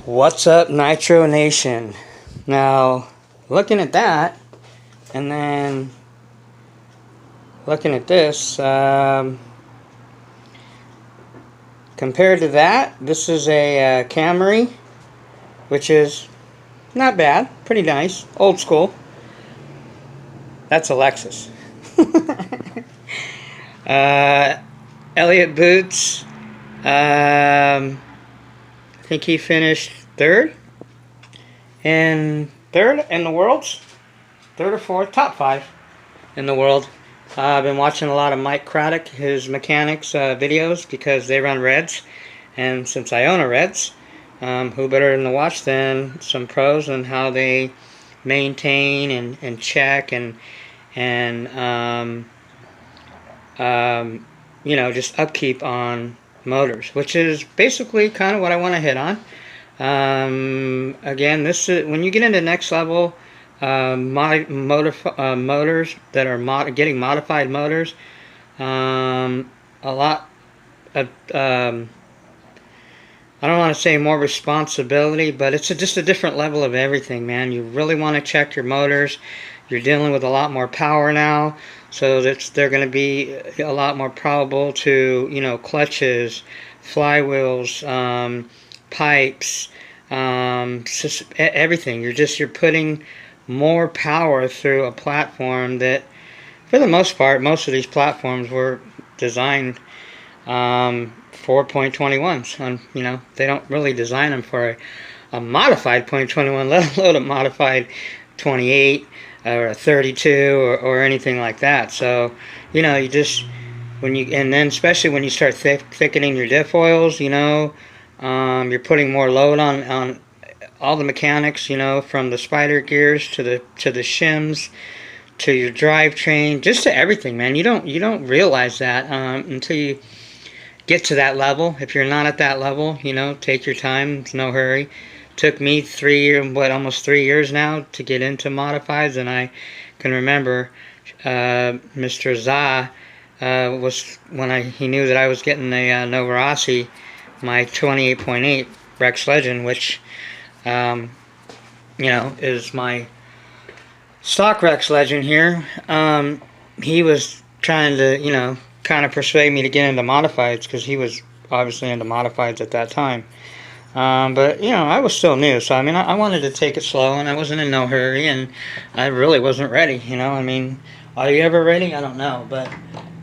What's up, Nitro Nation? Now, looking at that, and then looking at this, compared to that, this is a Camry, which is not bad, pretty nice, old school. That's a Lexus. Elliott Boots, I think he finished third in the world, third or fourth, top 5 in the world. I've been watching a lot of Mike Craddock, his mechanics videos, because they run Reds, and since I own a Reds, who better than to watch than some pros and how they maintain and check and you know, just upkeep on motors, which is basically kind of what I want to hit on. Again, this is when you get into next level motors that are getting modified motors. A lot of I don't want to say more responsibility, but it's just a different level of everything, man. You really want to check your motors. You're dealing with a lot more power now, so that they're going to be a lot more probable to, you know, clutches, flywheels, pipes, everything. You're putting more power through a platform that, for the most part, most of these platforms were designed for 0.21s. You know, they don't really design them for a modified 0.21, let alone a modified 28 or a 32 or anything like that. So, you know, you just, and then especially when you start thickening your diff oils, you know, you're putting more load on all the mechanics, you know, from the spider gears to the shims to your drivetrain, just to everything, man. You don't realize that until you get to that level. If you're not at that level, you know, take your time. It's no hurry. Took me almost 3 years now to get into modifieds, and I can remember Mr. Za was when he knew that I was getting a Nova Rossi, my 28.8 Rex Legend, which you know, is my stock Rex Legend here. He was trying to, you know, kind of persuade me to get into modifieds, because he was obviously into modifieds at that time. But, you know, I was still new, so, I mean, I wanted to take it slow, and I wasn't in no hurry, and I really wasn't ready, you know. I mean, are you ever ready? I don't know, but,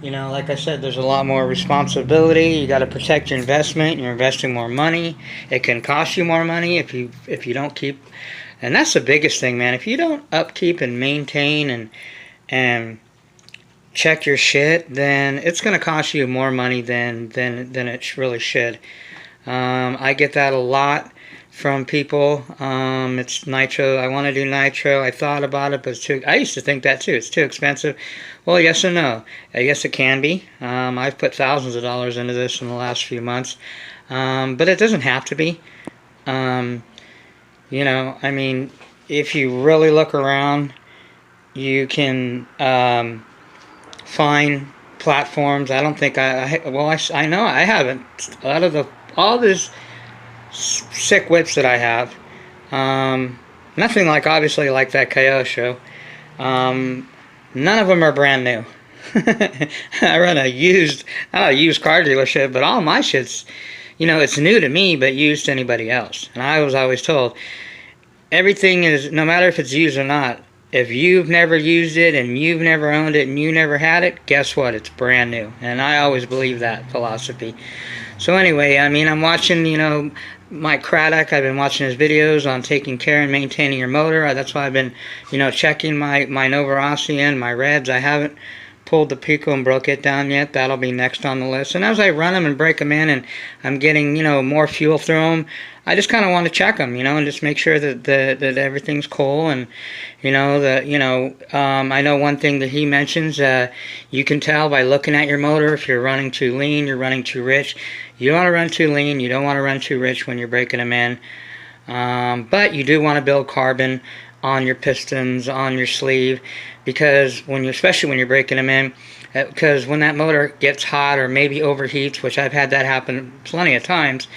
you know, like I said, there's a lot more responsibility. You got to protect your investment. You're investing more money. It can cost you more money if you don't keep, and that's the biggest thing, man. If you don't upkeep and maintain and check your shit, then it's going to cost you more money than it really should. I get that a lot from people. It's nitro. I want to do nitro. I thought about it, but it's too. I used to think that too. It's too expensive. Well, yes and no. Yes, it can be. I've put thousands of dollars into this in the last few months, but it doesn't have to be. You know, I mean, if you really look around, you can find platforms. I don't think I know I haven't. All these sick whips that I have, nothing like, obviously, like that Kyosho. None of them are brand new. I run a used car dealership, but all my shit's, you know, it's new to me, but used to anybody else. And I was always told, everything is, no matter if it's used or not, if you've never used it and you've never owned it and you never had it, guess what? It's brand new. And I always believe that philosophy. So anyway, I mean, I'm watching, Mike Craddock. I've been watching his videos on taking care and maintaining your motor. That's why I've been, checking my Novorossi and my Reds. I haven't pulled the Pico and broke it down yet. That'll be next on the list. And as I run them and break them in and I'm getting, more fuel through them, I just kind of want to check them, and just make sure that everything's cool. And, I know one thing that he mentions, you can tell by looking at your motor if you're running too lean, you're running too rich. You don't want to run too lean, you don't want to run too rich when you're breaking them in. But you do want to build carbon on your pistons, on your sleeve, because especially when you're breaking them in, because when that motor gets hot or maybe overheats, which I've had that happen plenty of times,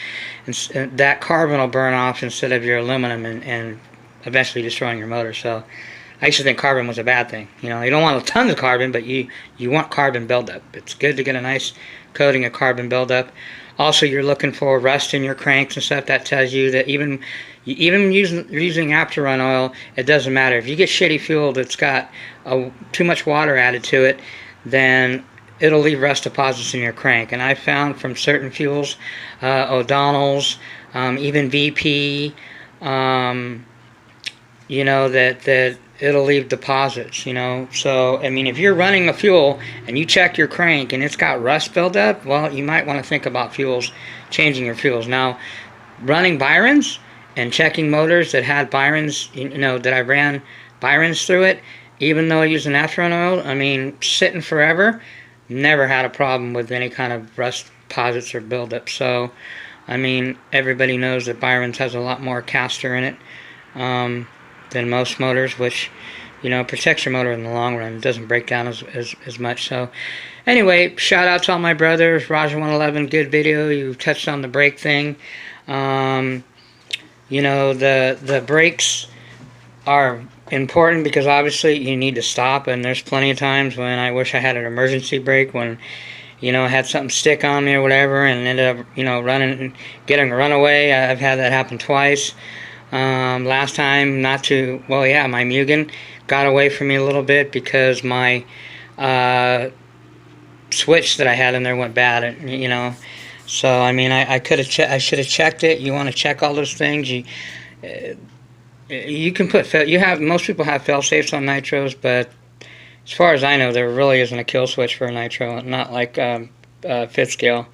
and that carbon will burn off instead of your aluminum and eventually destroying your motor. So I used to think carbon was a bad thing. You don't want a ton of carbon, but you want carbon buildup. It's good to get a nice coating of carbon buildup. Also, you're looking for rust in your cranks and stuff. That tells you that even using Aptarun oil, it doesn't matter. If you get shitty fuel that's got too much water added to it, then it'll leave rust deposits in your crank. And I found from certain fuels, O'Donnell's, even VP, that it'll leave deposits, So, I mean, if you're running a fuel and you check your crank and it's got rust buildup, well, you might want to think about changing your fuels. Now, running Byrons and checking motors that had Byrons, that I ran Byrons through it, even though I used an Aptarun oil, I mean, sitting forever, never had a problem with any kind of rust deposits or buildup. So, I mean, everybody knows that Byrons has a lot more caster in it than most motors, which, protects your motor in the long run. It doesn't break down as much. So, anyway, shout out to all my brothers. Roger 111, good video. You touched on the brake thing. The brakes are important because obviously you need to stop, and there's plenty of times when I wish I had an emergency brake when I had something stick on me or whatever and ended up getting a runaway. I've had that happen twice. Last time, my Mugen got away from me a little bit because my switch that I had in there went bad, so I mean I should have checked it. You want to check all those things. You can put most people have fail safes on nitros, but as far as I know, there really isn't a kill switch for a nitro, not like fifth scale,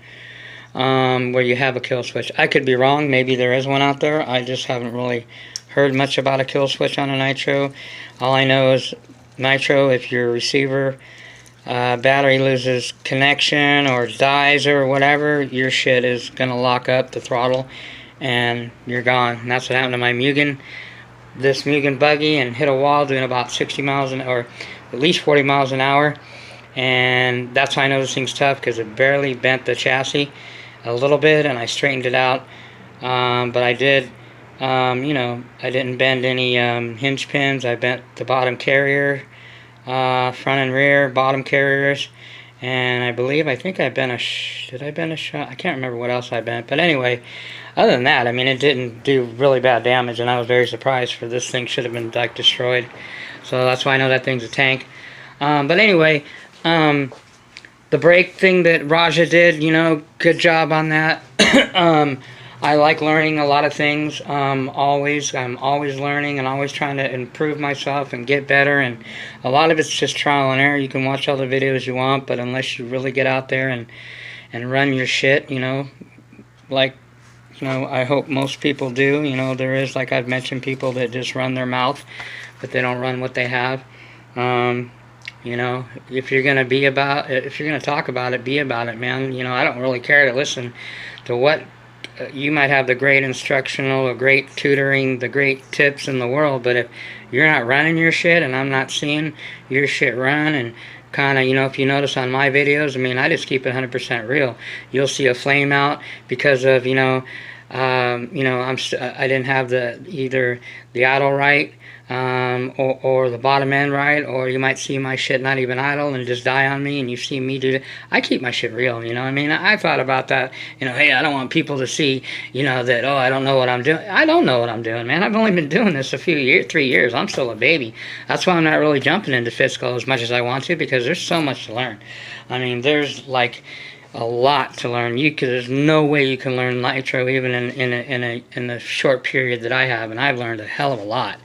where you have a kill switch. I could be wrong. Maybe there is one out there. I just haven't really heard much about a kill switch on a nitro. All I know is nitro, if your receiver battery loses connection or dies or whatever, your shit is going to lock up the throttle and you're gone. And that's what happened to my Mugen. This Mugen buggy, and hit a wall doing about 60 miles an hour, or at least 40 miles an hour. And that's why I know this thing's tough, because it barely bent the chassis a little bit, and I straightened it out. But I did, I didn't bend any hinge pins. I bent the bottom carrier, front and rear bottom carriers, and I think I bent did I bend a shot? I can't remember what else I bent. But anyway, other than that, I mean, it didn't do really bad damage, and I was very surprised, for this thing should have been destroyed. So that's why I know that thing's a tank. But anyway, the brake thing that Raja did, good job on that. I like learning a lot of things. I'm always learning and always trying to improve myself and get better. And a lot of it's just trial and error. You can watch all the videos you want, but unless you really get out there and run your shit, I hope most people do. There is, like I've mentioned, people that just run their mouth, but they don't run what they have. If you're gonna talk about it, be about it, man. I don't really care to listen to what you might have the great instructional, the great tutoring, the great tips in the world, but if you're not running your shit and I'm not seeing your shit run, and kind of, if you notice on my videos, I mean, I just keep it 100% real. You'll see a flame out because of, I didn't have either the idle right or the bottom end right, or you might see my shit not even idle and just die on me, and you see me do that. I keep my shit real, you know what I mean? I thought about that, you know, hey, I don't want people to see, you know, that, oh, I don't know what I'm doing. I don't know what I'm doing, man. I've only been doing this a few years, 3 years. I'm still a baby. That's why I'm not really jumping into Fiscal as much as I want to, because there's so much to learn. I mean, there's like a lot to learn. There's no way you can learn nitro even in a short period that I have, and I've learned a hell of a lot.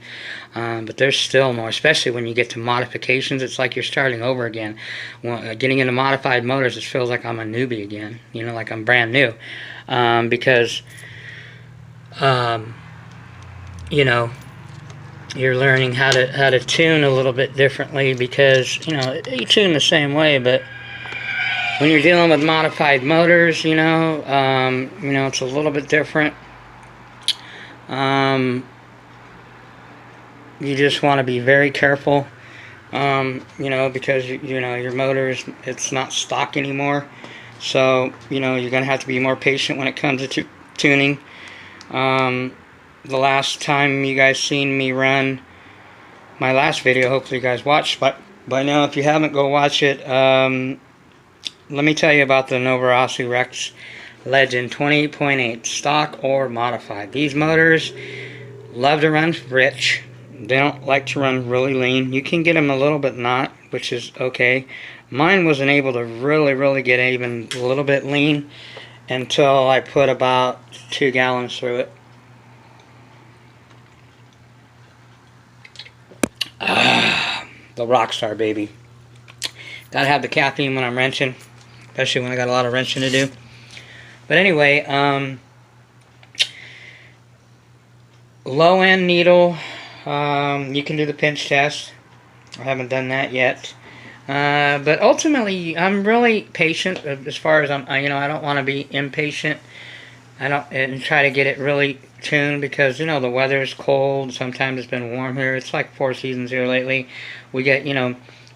But there's still more, especially when you get to modifications. It's like you're starting over again. Getting into modified motors, it feels like I'm a newbie again. You know, like I'm brand new, because you know, you're learning how to tune a little bit differently, because you know you tune the same way, but when you're dealing with modified motors, you know, it's a little bit different. You just want to be very careful, you know, because you know your motors, it's not stock anymore, so you know you're gonna have to be more patient when it comes to tuning. The last time you guys seen me run my last video, hopefully you guys watched, but by now if you haven't, go watch it. Let me tell you about the Novorossi Rex Legend 28.8, stock or modified. These motors love to run rich. They don't like to run really lean. You can get them a little bit not, which is okay. Mine wasn't able to really get even a little bit lean until I put about 2 gallons through it. The Rockstar, baby. Gotta have the caffeine when I'm wrenching, especially when I got a lot of wrenching to do. But anyway, low end needle, you can do the pinch test. I haven't done that yet. But ultimately, I'm really patient as far as I don't want to be impatient. And try to get it really tuned, because you know the weather's cold. Sometimes it's been warm here. It's like 4 seasons here lately. We get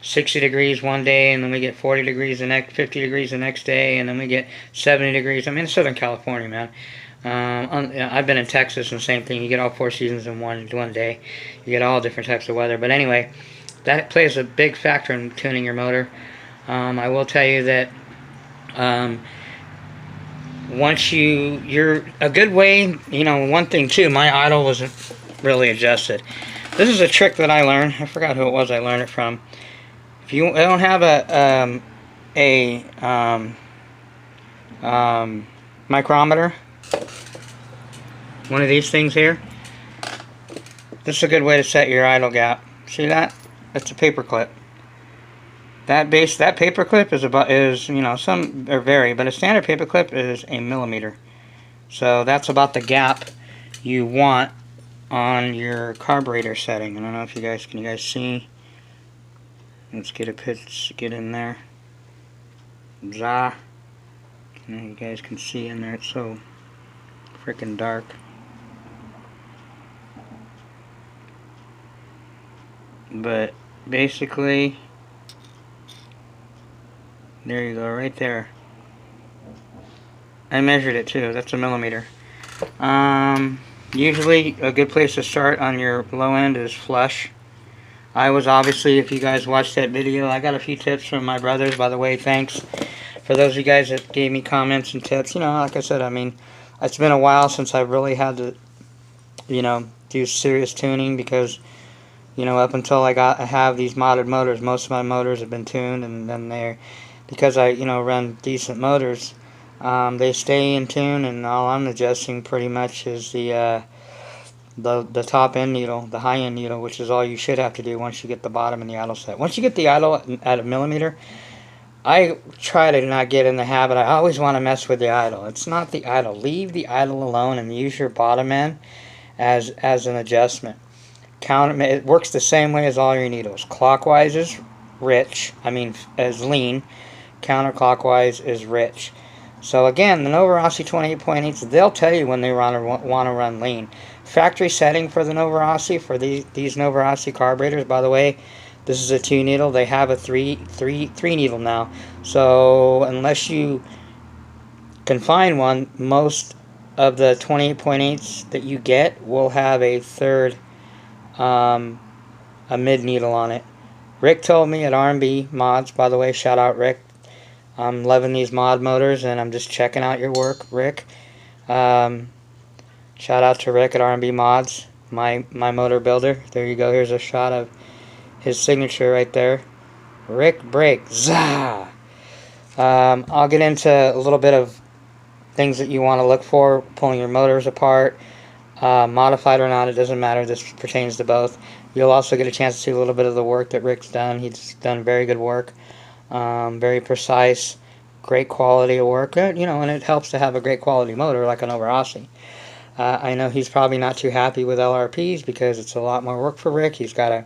60 degrees one day, and then we get 40 degrees the next, 50 degrees the next day, and then we get 70 degrees. I mean, it's Southern California, man. I've been in Texas, and same thing. You get all 4 seasons in one day. You get all different types of weather. But anyway, that plays a big factor in tuning your motor. I will tell you that once you're a good way, one thing too, my idle wasn't really adjusted. This is a trick that I learned. I forgot who it was I learned it from. If you don't have a micrometer, one of these things here, this is a good way to set your idle gap. See that? That's a paper clip. That paper clip is some are vary, but a standard paper clip is a millimeter. So that's about the gap you want on your carburetor setting. I don't know if can you guys see? Let's get a pitch, get in there. Zah. You guys can see in there, it's so freaking dark. But basically, there you go, right there. I measured it too, that's a millimeter. Usually a good place to start on your low end is flush. I was obviously, if you guys watched that video, I got a few tips from my brothers, by the way, thanks. For those of you guys that gave me comments and tips, like I said, I mean, it's been a while since I really had to, do serious tuning, because, up until I have these modded motors, most of my motors have been tuned, and then because I, run decent motors, they stay in tune, and all I'm adjusting pretty much is the top end needle, the high end needle, which is all you should have to do once you get the bottom and the idle set. Once you get the idle at a millimeter, I try to not get in the habit. I always want to mess with the idle. It's not the idle. Leave the idle alone and use your bottom end as an adjustment. It works the same way as all your needles. Clockwise is rich, as lean. Counterclockwise is rich. So again, the Novorossi 28.8s, they'll tell you when they want to run lean. Factory setting for the Novorossi, for these Novorossi carburetors, by the way, this is a 2 needle. They have a 3 needle now. So unless you can find one, most of the 28.8s that you get will have a third a mid needle on it. Rick told me at R&B Mods, by the way, shout out Rick. I'm loving these mod motors, and I'm just checking out your work, Rick. Shout out to Rick at R&B Mods, my motor builder. There you go. Here's a shot of his signature right there. Rick Brake. Zah! I'll get into a little bit of things that you want to look for, pulling your motors apart. Modified or not, it doesn't matter. This pertains to both. You'll also get a chance to see a little bit of the work that Rick's done. He's done very good work. Very precise, great quality of work. You know, and it helps to have a great quality motor like an Overasi. I know he's probably not too happy with LRPs because it's a lot more work for Rick. He's got to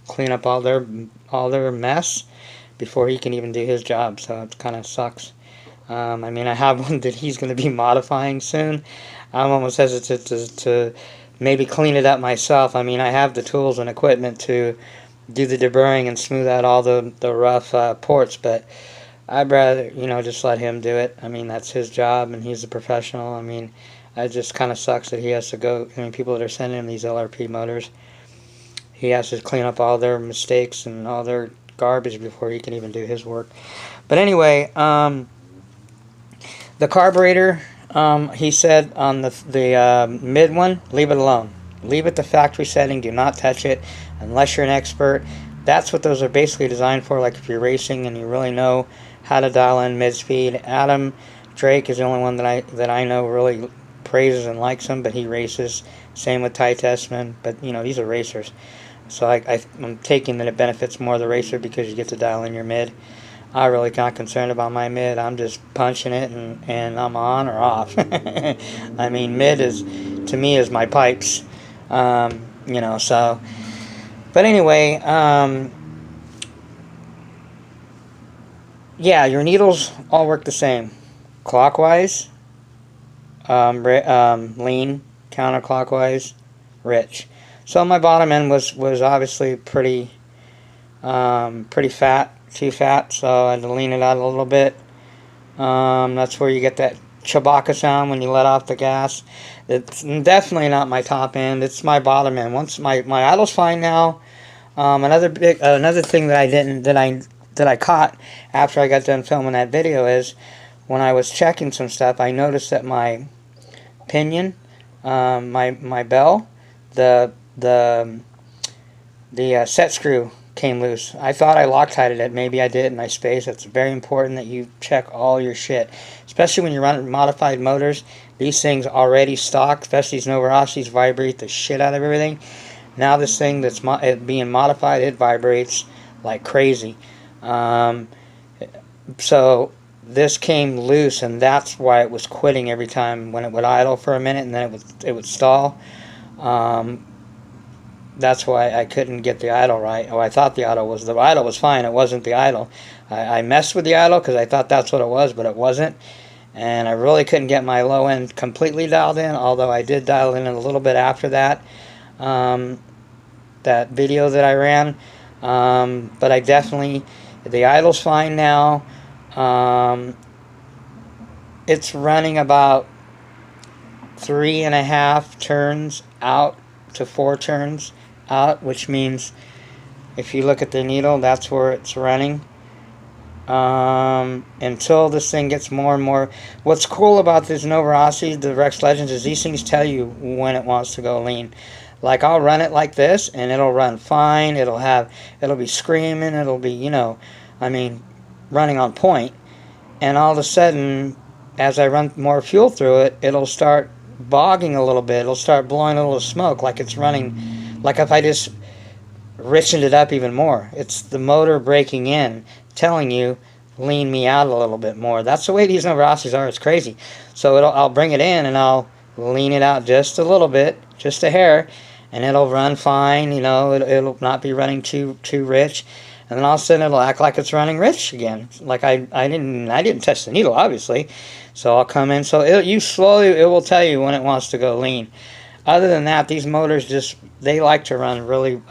clean up all their mess before he can even do his job, so it kind of sucks. I mean, I have one that he's going to be modifying soon. I'm almost hesitant to maybe clean it up myself. I mean, I have the tools and equipment to do the deburring and smooth out all the rough ports, but I'd rather, you know, just let him do it. I mean, that's his job, and he's a professional. I mean, it just kind of sucks that he has to go. I mean, people that are sending him these LRP motors, he has to clean up all their mistakes and all their garbage before he can even do his work. But anyway, the carburetor, he said on the mid one, leave it alone. Leave it to factory setting. Do not touch it unless you're an expert. That's what those are basically designed for. Like if you're racing and you really know how to dial in mid speed. Adam Drake is the only one that I know really praises and likes him, but he races. Same with Ty Tessman. But you know, these are racers. So I'm taking that it benefits more the racer because you get to dial in your mid. I'm really not concerned about my mid. I'm just punching it and I'm on or off. I mean, mid is, to me, is my pipes. You know, so. But anyway, yeah, your needles all work the same. Clockwise, lean, counterclockwise, rich. So my bottom end was obviously pretty fat, too fat, so I had to lean it out a little bit. That's where you get that Chewbacca sound when you let off the gas. It's definitely not my top end. It's my bottom end. Once my idle's fine now. Another thing that I caught after I got done filming that video is when I was checking some stuff, I noticed that my pinion, my bell, the set screw came loose. I thought I Loctited it. Maybe I did and I spaced. It's very important that you check all your shit, especially when you're running modified motors. These things already stock, especially these Novarasis, vibrate the shit out of everything. Now this thing that's being modified, it vibrates like crazy. So this came loose, and that's why it was quitting every time when it would idle for a minute, and then it would stall. That's why I couldn't get the idle right. Oh, I thought the idle was fine. It wasn't the idle. I messed with the idle because I thought that's what it was, but it wasn't. And I really couldn't get my low end completely dialed in, although I did dial in a little bit after that. That video that I ran. But I definitely, the idle's fine now. It's running about 3.5 turns out to 4 turns out, which means if you look at the needle, that's where it's running. Until this thing gets more and more. What's cool about this Novarasi, the Rex Legends, is these things tell you when it wants to go lean. Like I'll run it like this and it'll run fine. It'll be screaming. It'll be, you know, I mean, running on point. And all of a sudden, as I run more fuel through it, it'll start bogging a little bit. It'll start blowing a little smoke like it's running, like if I just richened it up even more. It's the motor breaking in, telling you, lean me out a little bit more. That's the way these Novarasis are. It's crazy. So I'll bring it in and I'll lean it out just a little bit, just a hair, and it'll run fine. You know, it'll not be running too rich. And then all of a sudden it'll act like it's running rich again. Like I didn't touch the needle, obviously. So I'll come in. So it will tell you when it wants to go lean. Other than that, these motors they like to run really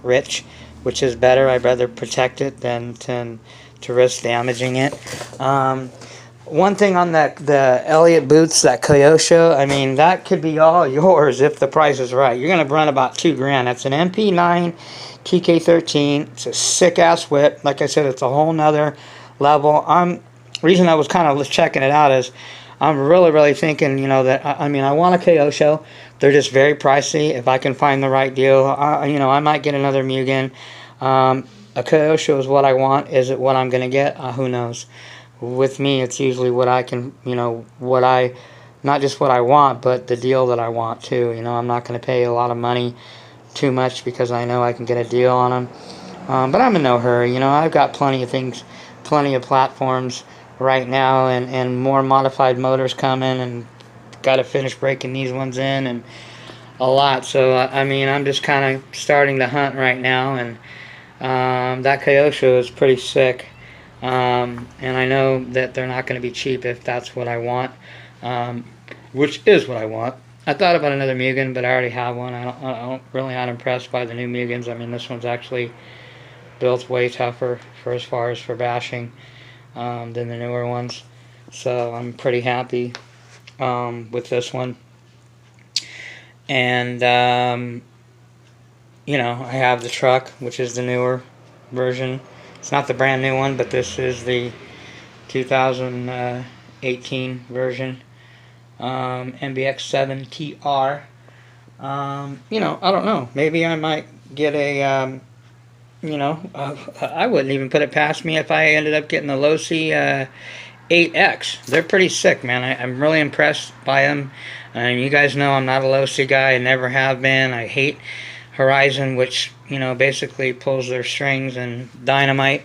rich, which is better. I'd rather protect it than to risk damaging it. One thing on the Elliott boots, that Kyosho, I mean, that could be all yours if the price is right. You're going to run about $2,000. That's an MP9 TK13. It's a sick ass whip. Like I said, it's a whole nother level. Reason I was kind of checking it out is I'm really thinking, you know, that I mean, I want a Kyosho. They're just very pricey. If I can find the right deal, you know, I might get another Mugen. A Kyosho is what I want. Is it what I'm going to get? Who knows? With me, it's usually what I can, you know, not just what I want, but the deal that I want too. You know, I'm not going to pay a lot of money too much because I know I can get a deal on them. But I'm in no hurry. You know, I've got plenty of things, plenty of platforms right now, and more modified motors coming, and got to finish breaking these ones in, and a lot. So, I mean, I'm just kind of starting to hunt right now, and that Kyosho is pretty sick. And I know that they're not going to be cheap if that's what I want, which is what I want. I thought about another Mugen, but I already have one. I don't really not impressed by the new Mugens. I mean, this one's actually built way tougher for as far as for bashing than the newer ones. So I'm pretty happy with this one. And you know, I have the truck, which is the newer version. It's not the brand new one, but this is the 2018 version. MBX7 TR. You know, I don't know. Maybe I might get a, you know, I wouldn't even put it past me if I ended up getting the Losi 8X. They're pretty sick, man. I'm really impressed by them. And you guys know I'm not a Losi guy. I never have been. I hate Horizon, which, you know, basically pulls their strings, and Dynamite.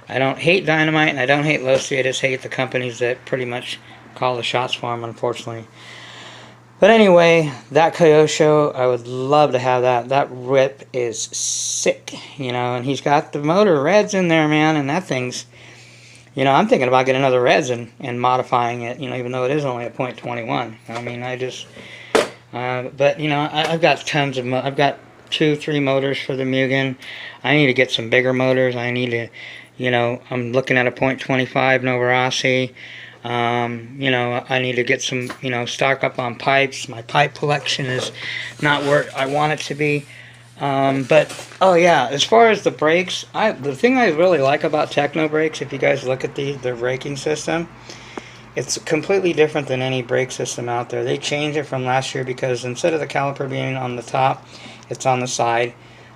I don't hate Dynamite, and I don't hate Losi. I just hate the companies that pretty much call the shots for them, unfortunately. But anyway, that Kyosho, I would love to have that. That whip is sick, you know, and he's got the motor Reds in there, man, and that thing's, you know, I'm thinking about getting another Reds and modifying it, you know, even though it is only a .21. I mean, I just, but, you know, I've got tons of, I've got 2-3 motors for the Mugen. I need to get some bigger motors. I need to, you know, I'm looking at a .25 Novarasi. You know, I need to get some, you know, stock up on pipes. My pipe collection is not where I want it to be. But, oh yeah, as far as the brakes, the thing I really like about Techno brakes, if you guys look at their braking system, it's completely different than any brake system out there. They changed it from last year because instead of the caliper being on the top, it's on the side.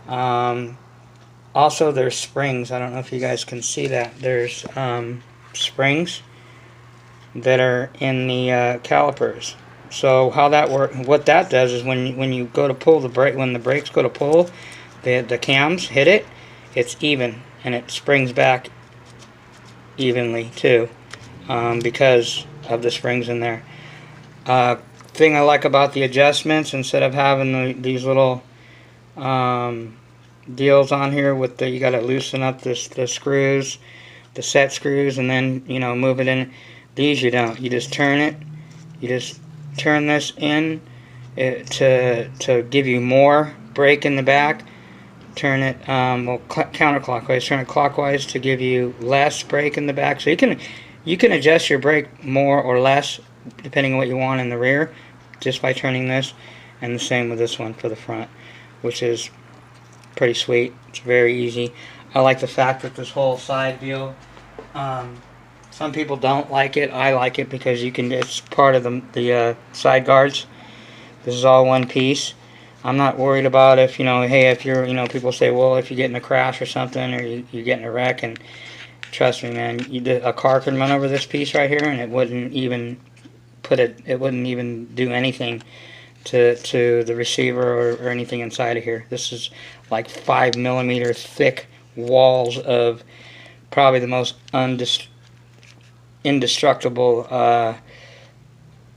Also, there's springs. I don't know if you guys can see that. There's springs that are in the calipers. So how that works, what that does is when you go to pull the brake, when the brakes go to pull, the cams hit it, it's even, and it springs back evenly too, because of the springs in there. Thing I like about the adjustments, instead of having these little deals on here with you got to loosen up the screws, the set screws, and then, you know, move it in. These you don't. You just turn it. You just turn this in to give you more brake in the back. Turn it well counterclockwise. Turn it clockwise to give you less brake in the back. So you can adjust your brake more or less depending on what you want in the rear just by turning this. And the same with this one for the front, which is pretty sweet. It's very easy. I like the fact that this whole side deal, some people don't like it. I like it because it's part of the side guards. This is all one piece. I'm not worried about if, you know, hey, if you're, you know, people say, well, if you get in a crash or something, or you get in a wreck, and trust me, man, a car can run over this piece right here, and it wouldn't even do anything to the receiver or anything inside of here. This is like 5mm thick walls of probably the most indestructible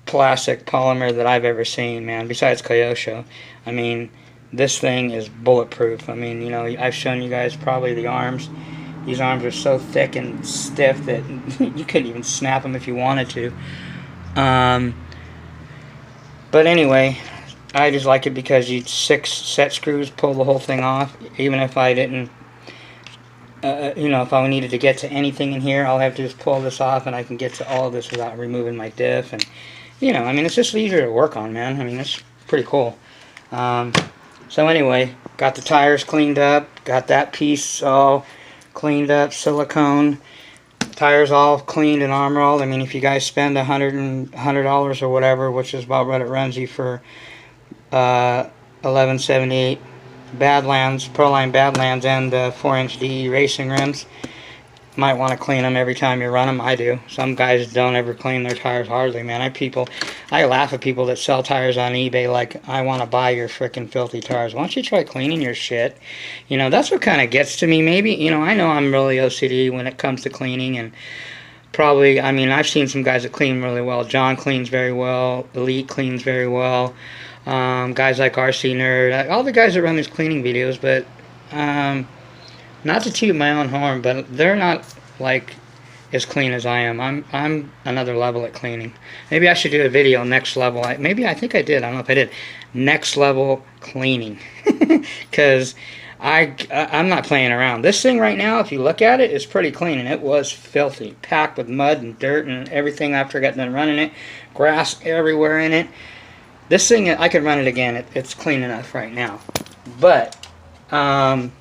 plastic polymer that I've ever seen, man, besides Kyosho. I mean, this thing is bulletproof. I mean, you know, I've shown you guys probably the arms. These arms are so thick and stiff that you couldn't even snap them if you wanted to. But anyway, I just like it because 6 set screws pull the whole thing off. Even if I didn't you know, if I needed to get to anything in here, all I have to do is pull this off and I can get to all of this without removing my diff. And, you know, I mean, it's just easier to work on, man. I mean, it's pretty cool. So anyway, got the tires cleaned up, got that piece all cleaned up, silicone. Tires all cleaned and arm rolled. I mean, if you guys spend $100 or whatever, which is about what it runs you for 1178 Badlands, Proline Badlands, and the 4-inch DE racing rims, might want to clean them every time you run them. I do. Some guys don't ever clean their tires hardly, man. I laugh at people that sell tires on eBay like, I want to buy your freaking filthy tires. Why don't you try cleaning your shit? You know, that's what kind of gets to me. Maybe, you know, I know I'm really OCD when it comes to cleaning, and probably, I mean, I've seen some guys that clean really well. John cleans very well. Elite cleans very well. Guys like RC Nerd, all the guys that run these cleaning videos, but not to toot my own horn, but they're not like as clean as I am. I'm another level at cleaning. Maybe I should do a video next level. I think I did. I don't know if I did. Next level cleaning, because I'm not playing around. This thing right now, if you look at it, is pretty clean, and it was filthy, packed with mud and dirt and everything after I got done running it. Grass everywhere in it. This thing, I could run it again. It's clean enough right now, but I'm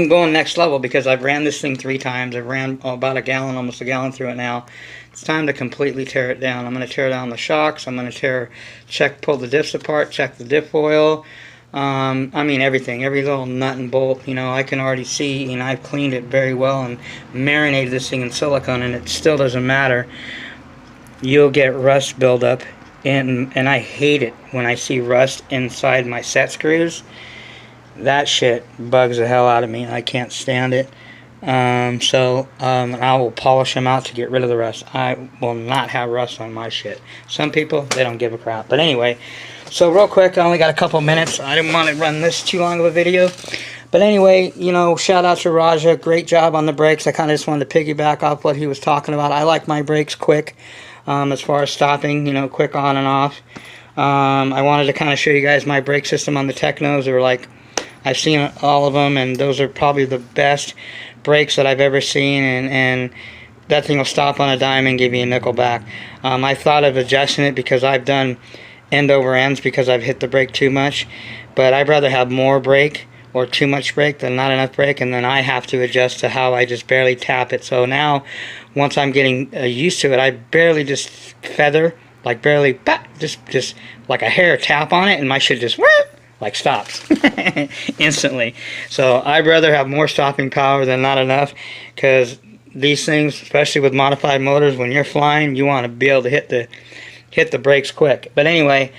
going next level because I've ran this thing 3 times. I've ran about a gallon, almost a gallon through it now. It's time to completely tear it down. I'm going to tear down the shocks. I'm going to pull the diffs apart, check the diff oil. I mean everything, every little nut and bolt. You know, I can already see, and I've cleaned it very well and marinated this thing in silicone, and it still doesn't matter. You'll get rust buildup, and I hate it when I see rust inside my set screws. That shit bugs the hell out of me. I can't stand it. So I will polish them out to get rid of the rust. I will not have rust on my shit. Some people, they don't give a crap. But anyway, so real quick, I only got a couple minutes. I didn't want to run this too long of a video. But anyway, you know, shout out to Raja. Great job on the brakes. I kind of just wanted to piggyback off what he was talking about. I like my brakes quick, as far as stopping, you know, quick on and off. I wanted to kind of show you guys my brake system on the Technos. They were like, I've seen all of them, and those are probably the best brakes that I've ever seen, and that thing will stop on a dime and give you a nickel back. I thought of adjusting it because I've done end over ends because I've hit the brake too much, but I'd rather have more brake or too much brake than not enough brake, and then I have to adjust to how I just barely tap it. So now, once I'm getting used to it, I barely just feather, like barely, just like a hair tap on it, and my shit just like stops instantly. So I'd rather have more stopping power than not enough, because these things, especially with modified motors, when you're flying, you want to be able to hit the brakes quick. But anyway,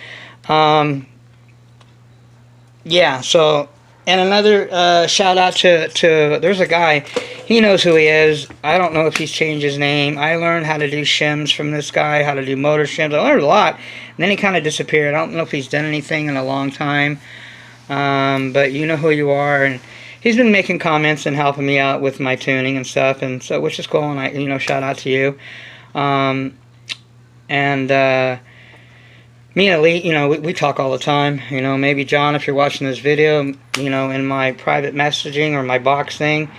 yeah. So, and another shout out to there's a guy, he knows who he is. I don't know if he's changed his name. I learned how to do shims from this guy, how to do motor shims. I learned a lot, and then he kind of disappeared. I don't know if he's done anything in a long time, but you know who you are, and he's been making comments and helping me out with my tuning and stuff, and so, which is cool, and I, you know, shout out to you. Me and Elite, you know, we talk all the time. You know, maybe John, if you're watching this video, you know, in my private messaging or my box thing,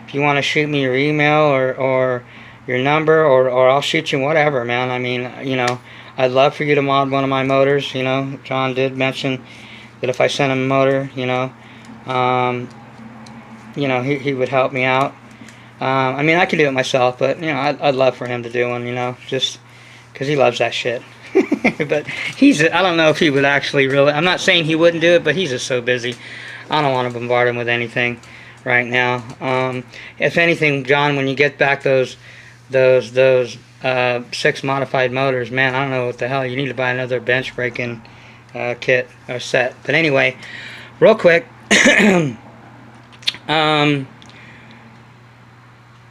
if you want to shoot me your email or your number, or I'll shoot you whatever, man. I mean, you know, I'd love for you to mod one of my motors. You know, John did mention that if I sent him a motor, you know, he would help me out. I mean, I could do it myself, but, you know, I'd love for him to do one, you know, just because he loves that shit. But I don't know if he would actually really, I'm not saying he wouldn't do it, but he's just so busy. I don't want to bombard him with anything right now. If anything, John, when you get back those 6 modified motors, man, I don't know what the hell, you need to buy another bench breaking kit or set. But anyway, real quick,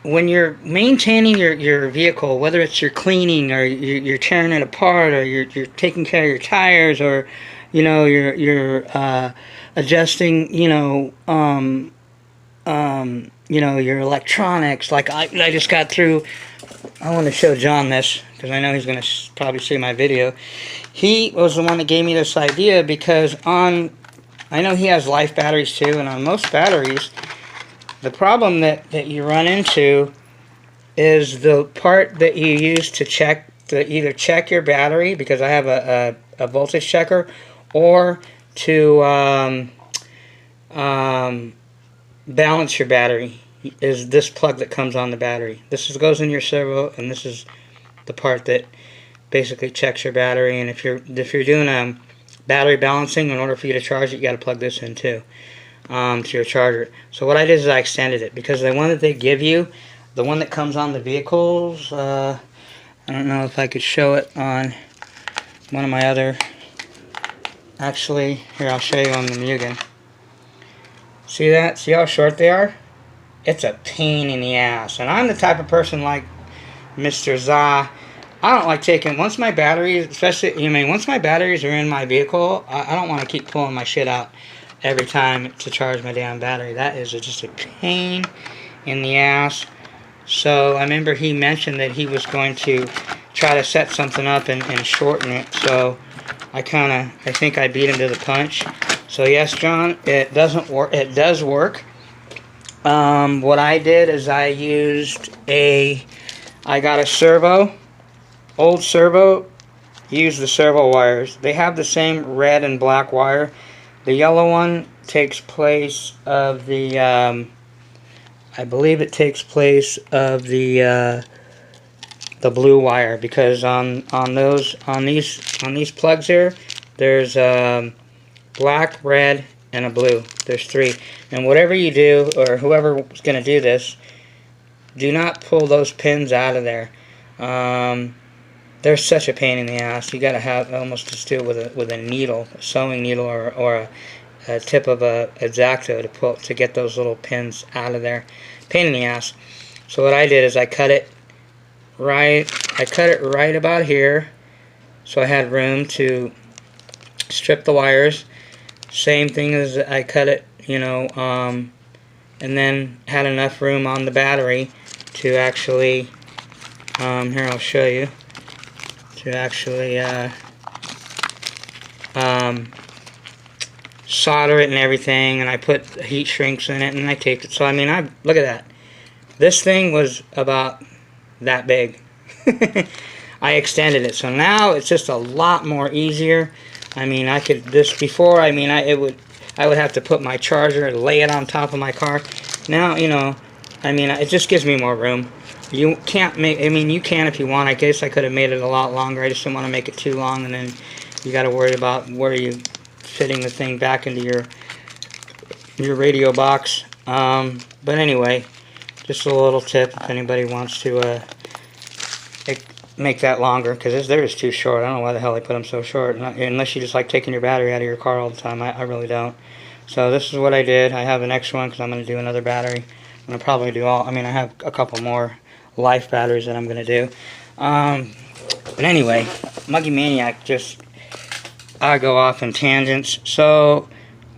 when you're maintaining your vehicle, whether it's you're cleaning or you're tearing it apart, or you're taking care of your tires, or, you know, you're adjusting, you know, your electronics. Like I just got through. I want to show John this because I know he's going to probably see my video. He was the one that gave me this idea, because I know he has life batteries too, and on most batteries, The problem that you run into is the part that you use to either check your battery, because I have a voltage checker, or to balance your battery, is this plug that comes on the battery. Goes in your servo, and this is the part that basically checks your battery. And if you're doing battery balancing, in order for you to charge it, you got to plug this in too, to your charger. So what I did is I extended it, because the one that they give you, the one that comes on the vehicles, I don't know if I could show it on one of my other, actually, here, I'll show you on the Mugen. See that? See how short they are? It's a pain in the ass. And I'm the type of person like Mr. Za. I don't like taking, once my batteries, especially, once my batteries are in my vehicle, I don't want to keep pulling my shit out every time to charge my damn battery. That is just a pain in the ass. So I remember he mentioned that he was going to try to set something up and shorten it. So I think I beat him to the punch. So yes, John, it doesn't work. It does work. What I did is I got a servo, old servo, used the servo wires. They have the same red and black wire. The yellow one takes place of the, I believe it takes place of the blue wire, because on these plugs here, there's black, red, and a blue. There's 3. And whatever you do, or whoever's going to do this, do not pull those pins out of there. They're such a pain in the ass. You got to have almost just do it with a needle, a sewing needle, or a tip of a X-Acto to get those little pins out of there. Pain in the ass. So what I did is I cut it right about here, so I had room to strip the wires. Same thing as I cut it, and then had enough room on the battery to actually, here I'll show you, to actually solder it and everything, and I put heat shrinks in it, and I taped it. So look at that. This thing was about that big. I extended it, so now it's just a lot more easier. I would have to put my charger and lay it on top of my car. Now, it just gives me more room. You can't make, you can if you want. I guess I could have made it a lot longer. I just didn't want to make it too long, and then you got to worry about where you fitting the thing back into your radio box. But anyway, just a little tip if anybody wants to make that longer, because they're just too short. I don't know why the hell they put them so short, unless you just like taking your battery out of your car all the time. I really don't. So this is what I did. I have an extra one because I'm going to do another battery. I'm going to probably do I have a couple more life batteries that I'm going to do. But anyway, Muggy Maniac, I go off in tangents. So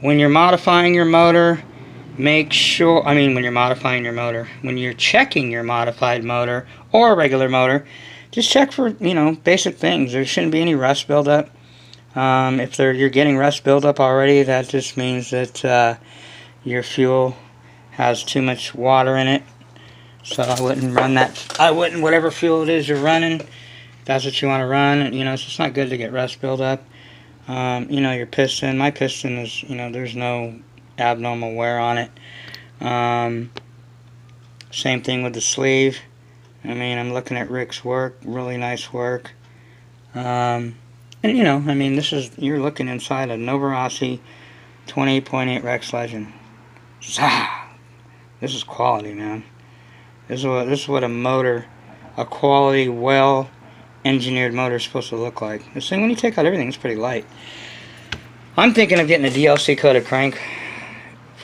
when you're modifying your motor, make sure, when you're checking your modified motor or a regular motor, just check for, basic things. There shouldn't be any rust buildup. If you're getting rust buildup already, that just means that your fuel has too much water in it. So I wouldn't run that. Whatever fuel it is you're running, that's what you want to run. It's just not good to get rust buildup. Your piston, my piston is, there's no abnormal wear on it. Same thing with the sleeve. I'm looking at Rick's work, really nice work. And you're looking inside a Novorossi 28.8 Rex Legend. This is quality, man. This is what a motor, a quality, well-engineered motor is supposed to look like. This thing, when you take out everything, it's pretty light. I'm thinking of getting a DLC-coated crank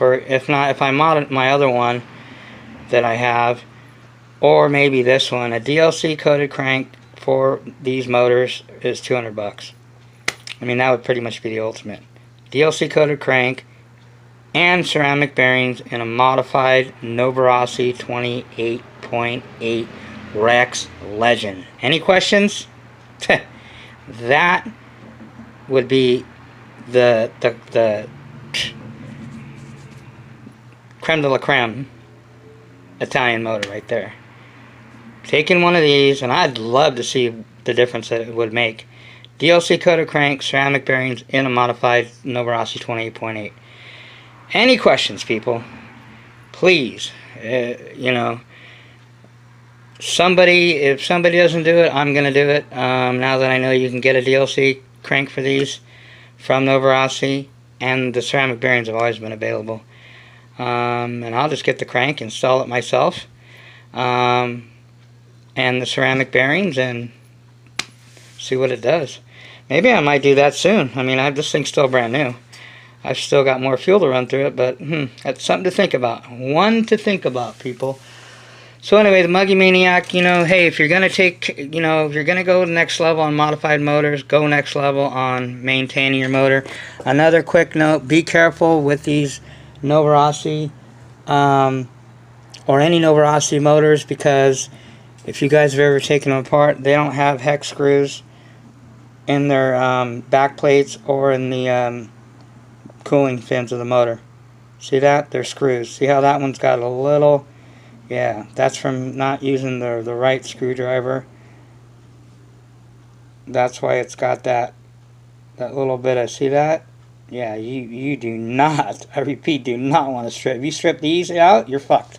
if I mod my other one that I have, or maybe this one. A DLC-coated crank for these motors is $200. That would pretty much be the ultimate. DLC-coated crank and ceramic bearings in a modified Novorossi 28.8 Rex Legend. Any questions? That would be the creme de la creme Italian motor right there. Taking one of these, and I'd love to see the difference that it would make. DLC coated crank, ceramic bearings in a modified Novarossi 28.8. Any questions, people? Please, you know, if somebody doesn't do it, I'm going to do it. Now that I know you can get a DLC crank for these from Novarossi, and the ceramic bearings have always been available. And I'll just get the crank, install it myself, and the ceramic bearings, and see what it does. Maybe I might do that soon. I mean, this thing's still brand new. I've still got more fuel to run through it, but that's something to think about. One to think about, people. So anyway, the Muggy Maniac, you know, hey, if you're going to take, you know, if you're going to go next level on modified motors, go next level on maintaining your motor. Another quick note, be careful with these Novarossi, or any Novarossi motors, because if you guys have ever taken them apart, they don't have hex screws in their back plates or in the cooling fins of the motor. See that? They're screws. See how that one's got a little... Yeah, that's from not using the right screwdriver. That's why it's got that little bit of... See that? Yeah, you do not, I repeat, do not want to strip. If you strip these out, you're fucked.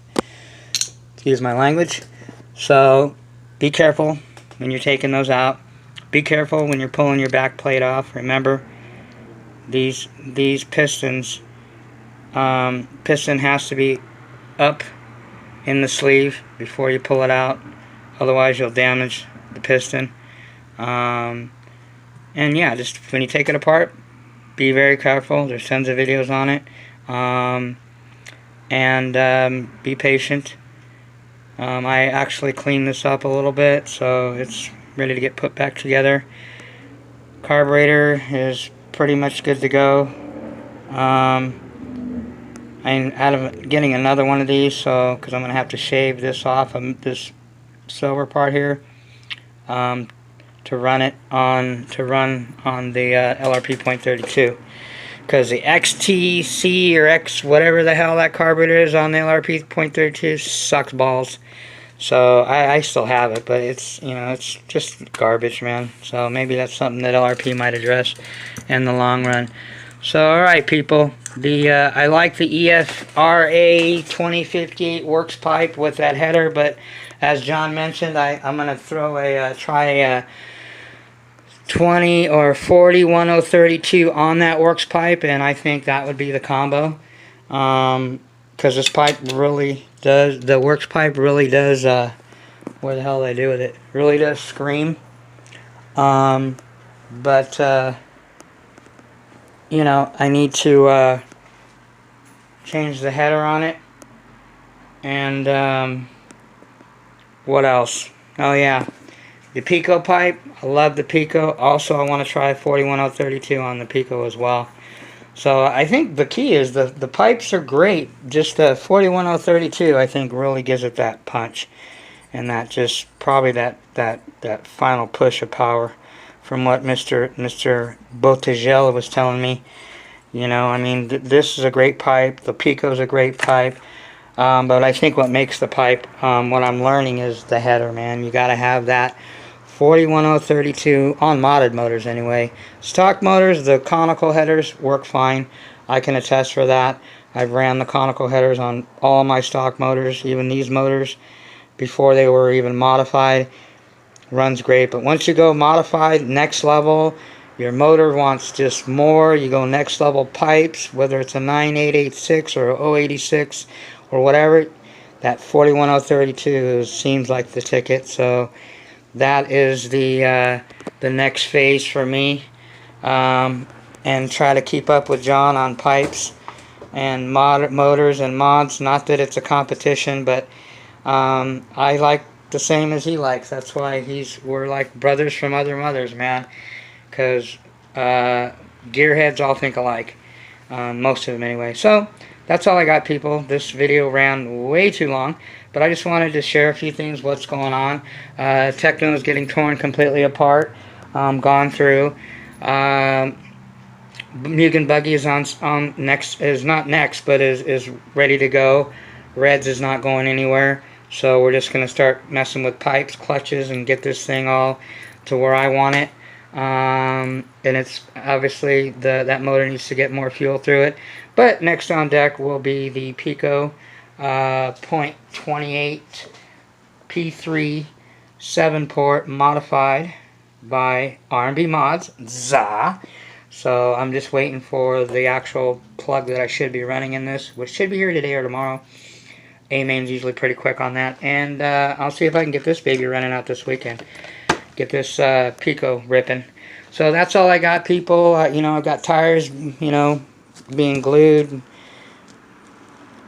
Excuse my language. So, be careful when you're taking those out. Be careful when you're pulling your back plate off. Remember, these pistons, piston has to be up in the sleeve before you pull it out. Otherwise, you'll damage the piston. And yeah, just when you take it apart, be very careful. There's tons of videos on it. Be patient. I actually cleaned this up a little bit, so it's ready to get put back together. Carburetor is pretty much good to go. I'm out of getting another one of these, so because I'm going to have to shave this off of this silver part here to run on the LRP .32, because the XTC or X whatever the hell that carburetor is on the LRP .32 sucks balls. So I still have it, but it's, you know, it's just garbage, man. So maybe that's something that LRP might address in the long run. So alright, people, I like the EFRA 2058 works pipe with that header, but as John mentioned, I'm going to throw try a 20 or 40 1032 on that works pipe, and I think that would be the combo, because this pipe really does, the works pipe really does, what the hell did I do with it? Really does scream. You know, I need to change the header on it. And what else? Oh yeah, the Pico pipe. I love the Pico. Also, I want to try 41032 on the Pico as well. So I think the key is the pipes are great. Just the 41032, I think, really gives it that punch, and that just probably that final push of power. From what Mr. Bottigel was telling me, you know, I mean, this is a great pipe. The Pico's a great pipe, but I think what makes the pipe, what I'm learning, is the header, man. You got to have that 41032 on modded motors anyway. Stock motors, the conical headers work fine. I can attest for that. I've ran the conical headers on all my stock motors, even these motors, before they were even modified. Runs great. But once you go modified, next level, your motor wants just more. You go next level pipes, whether it's a 9886 or 086 or whatever, that 41032 seems like the ticket. So that is the next phase for me, and try to keep up with John on pipes and motors and mods. Not that it's a competition, but I like the same as he likes. That's why we're like brothers from other mothers, man, because gearheads all think alike, most of them anyway. So that's all I got, people. This video ran way too long, but I just wanted to share a few things, what's going on. Tekno is getting torn completely apart, gone through. Mugen Buggy is on next, is not next, but is ready to go. Reds is not going anywhere. So we're just going to start messing with pipes, clutches, and get this thing all to where I want it. And it's obviously that motor needs to get more fuel through it. But next on deck will be the Pico .28 P3 7-port modified by R&B Mods. Zah! So I'm just waiting for the actual plug that I should be running in this, which should be here today or tomorrow. AMain's usually pretty quick on that. And I'll see if I can get this baby running out this weekend. Get this Pico ripping. So that's all I got, people. You know, I've got tires, you know, being glued,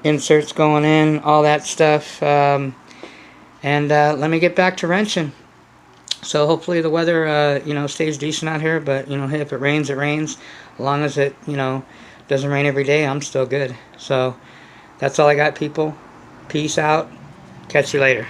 inserts going in, all that stuff. And let me get back to wrenching. So hopefully the weather, you know, stays decent out here. But, you know, hey, if it rains, it rains. As long as it, you know, doesn't rain every day, I'm still good. So that's all I got, people. Peace out. Catch you later.